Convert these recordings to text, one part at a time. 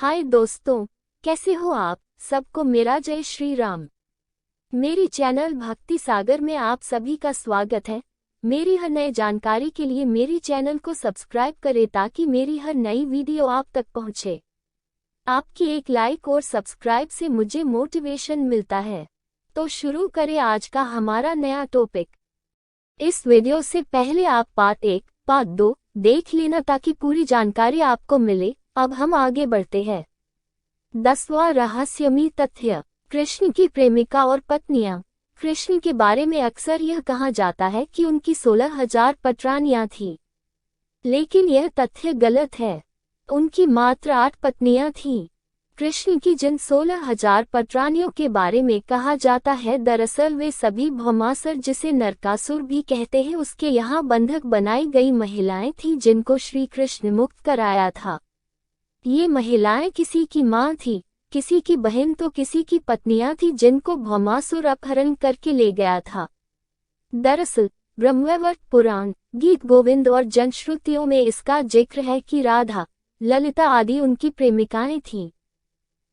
हाय दोस्तों, कैसे हो आप सबको मेरा जय श्री राम। मेरी चैनल भक्ति सागर में आप सभी का स्वागत है। मेरी हर नई जानकारी के लिए मेरी चैनल को सब्सक्राइब करें ताकि मेरी हर नई वीडियो आप तक पहुंचे। आपकी एक लाइक और सब्सक्राइब से मुझे मोटिवेशन मिलता है। तो शुरू करें आज का हमारा नया टॉपिक। इस वीडियो से पहले आप पार्ट 1, पार्ट 2 देख लेना ताकि पूरी जानकारी आपको मिले। अब हम आगे बढ़ते हैं। 10वां रहस्यमयी तथ्य, कृष्ण की प्रेमिका और पत्नियां। कृष्ण के बारे में अक्सर यह कहा जाता है कि उनकी 16,000 पत्नियां थीं, लेकिन यह तथ्य गलत है। उनकी मात्र 8 पत्नियां थीं। कृष्ण की जिन 16,000 पत्नियों के बारे में कहा जाता है, दरअसल वे सभी भौमासुर, जिसे नरकासुर भी कहते हैं, उसके यहाँ बंधक बनाई गई महिलाएं थीं जिनको श्री कृष्ण मुक्त कराया था। ये महिलाएं किसी की मां थी, किसी की बहन तो किसी की पत्नियां थी जिनको भौमासुर अपहरण करके ले गया था। दरअसल ब्रह्मवैवर्त पुराण, गीत गोविंद और जनश्रुतियों में इसका जिक्र है कि राधा, ललिता आदि उनकी प्रेमिकाएं थीं।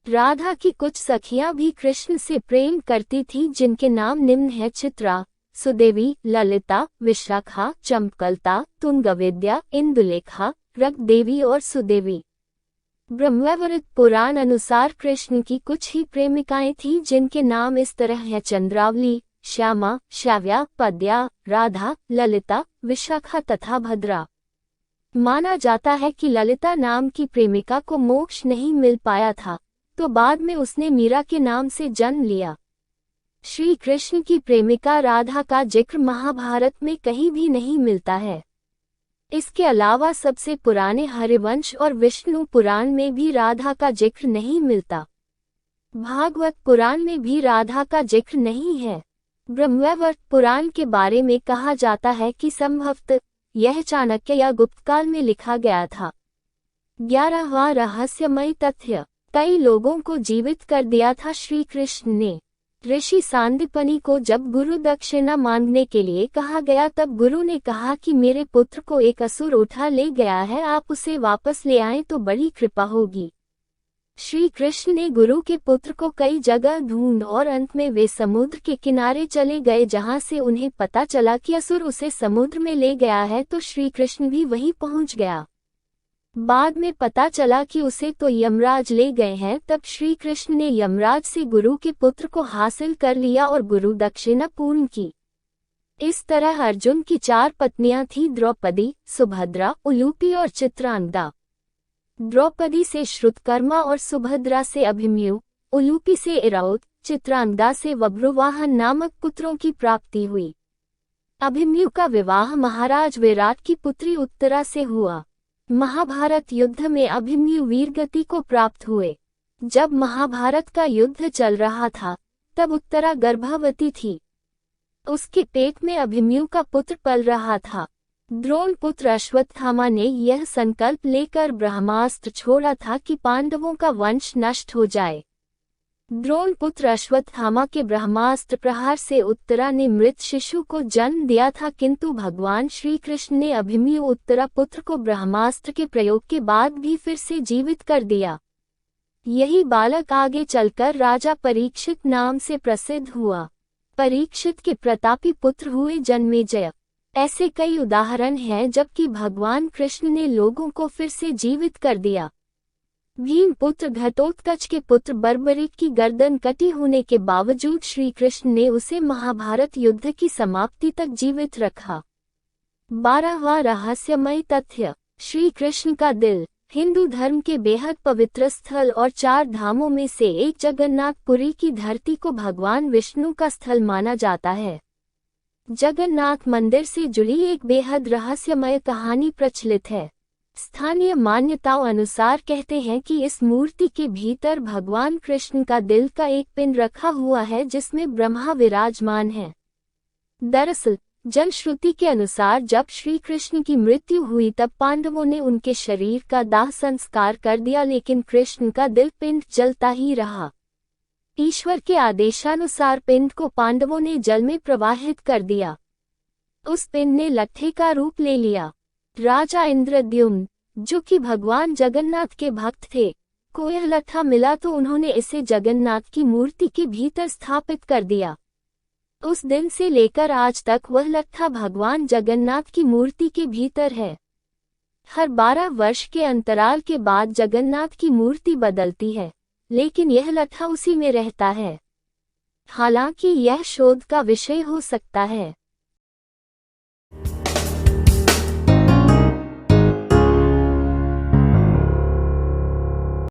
राधा की कुछ सखियां भी कृष्ण से प्रेम करती थीं, जिनके नाम निम्न है: चित्रा, सुदेवी, ललिता, विशाखा, चंपकलता, तुंगविद्या, इंदुलेखा, रक्तदेवी और सुदेवी। ब्रह्मवैवर्त पुराण अनुसार कृष्ण की कुछ ही प्रेमिकाएं थीं जिनके नाम इस तरह हैं: चंद्रावली, श्यामा, श्राव्या, पद्या, राधा, ललिता, विशाखा तथा भद्रा। माना जाता है कि ललिता नाम की प्रेमिका को मोक्ष नहीं मिल पाया था, तो बाद में उसने मीरा के नाम से जन्म लिया। श्री कृष्ण की प्रेमिका राधा का जिक्र महाभारत में कहीं भी नहीं मिलता है। इसके अलावा सबसे पुराने हरिवंश और विष्णु पुराण में भी राधा का जिक्र नहीं मिलता। भागवत पुराण में भी राधा का जिक्र नहीं है। ब्रह्मवैवर्त पुराण के बारे में कहा जाता है कि संभवतः यह चाणक्य या गुप्तकाल में लिखा गया था। 11वां रहस्यमयी तथ्य, कई लोगों को जीवित कर दिया था श्री कृष्ण ने। ऋषि सांदीपनि को जब गुरु दक्षिणा मांगने के लिए कहा गया, तब गुरु ने कहा कि मेरे पुत्र को एक असुर उठा ले गया है, आप उसे वापस ले आएं तो बड़ी कृपा होगी। श्री कृष्ण ने गुरु के पुत्र को कई जगह ढूंढ और अंत में वे समुद्र के किनारे चले गए, जहां से उन्हें पता चला कि असुर उसे समुद्र में ले गया है, तो श्री कृष्ण भी वहीं पहुंच गया। बाद में पता चला कि उसे तो यमराज ले गए हैं। तब श्री कृष्ण ने यमराज से गुरु के पुत्र को हासिल कर लिया और गुरु दक्षिणा पूर्ण की। इस तरह अर्जुन की 4 पत्नियां थीं: द्रौपदी, सुभद्रा, उलूपी और चित्रांगदा। द्रौपदी से श्रुतकर्मा और सुभद्रा से अभिमन्यु, उलूपी से इरौद, चित्रांगदा से बभ्रुवाहन नामक पुत्रों की प्राप्ति हुई। अभिमन्यु का विवाह महाराज विराट की पुत्री उत्तरा से हुआ। महाभारत युद्ध में अभिमन्यु वीरगति को प्राप्त हुए। जब महाभारत का युद्ध चल रहा था, तब उत्तरा गर्भवती थी। उसके पेट में अभिमन्यु का पुत्र पल रहा था। द्रोण पुत्र अश्वत्थामा ने यह संकल्प लेकर ब्रह्मास्त्र छोड़ा था कि पांडवों का वंश नष्ट हो जाए। द्रोण पुत्र अश्वत्थामा के ब्रह्मास्त्र प्रहार से उत्तरा ने मृत शिशु को जन्म दिया था, किंतु भगवान श्री कृष्ण ने अभिमन्यु उत्तरा पुत्र को ब्रह्मास्त्र के प्रयोग के बाद भी फिर से जीवित कर दिया। यही बालक आगे चलकर राजा परीक्षित नाम से प्रसिद्ध हुआ। परीक्षित के प्रतापी पुत्र हुए जन्मेजय। ऐसे कई उदाहरण हैं जबकि भगवान कृष्ण ने लोगों को फिर से जीवित कर दिया। भीम पुत्र घटोत्कच के पुत्र बर्बरीक की गर्दन कटी होने के बावजूद श्री कृष्ण ने उसे महाभारत युद्ध की समाप्ति तक जीवित रखा। 12वां रहस्यमयी तथ्य, श्री कृष्ण का दिल। हिंदू धर्म के बेहद पवित्र स्थल और 4 धामों में से एक जगन्नाथपुरी की धरती को भगवान विष्णु का स्थल माना जाता है। जगन्नाथ मंदिर से जुड़ी एक बेहद रहस्यमय कहानी प्रचलित है। स्थानीय मान्यताओं अनुसार कहते हैं कि इस मूर्ति के भीतर भगवान कृष्ण का दिल का एक पिंड रखा हुआ है, जिसमें ब्रह्मा विराजमान है। दरअसल जनश्रुति के अनुसार जब श्री कृष्ण की मृत्यु हुई, तब पांडवों ने उनके शरीर का दाह संस्कार कर दिया, लेकिन कृष्ण का दिल पिंड जलता ही रहा। ईश्वर के आदेशानुसार पिंड को पांडवों ने जल में प्रवाहित कर दिया। उस पिंड ने लट्ठे का रूप ले लिया। राजा इंद्रद्युम्न, जो कि भगवान जगन्नाथ के भक्त थे, को यह लट्ठा मिला तो उन्होंने इसे जगन्नाथ की मूर्ति के भीतर स्थापित कर दिया। उस दिन से लेकर आज तक वह लट्ठा भगवान जगन्नाथ की मूर्ति के भीतर है। हर 12 वर्ष के अंतराल के बाद जगन्नाथ की मूर्ति बदलती है, लेकिन यह लट्ठा उसी में रहता है। हालांकि यह शोध का विषय हो सकता है।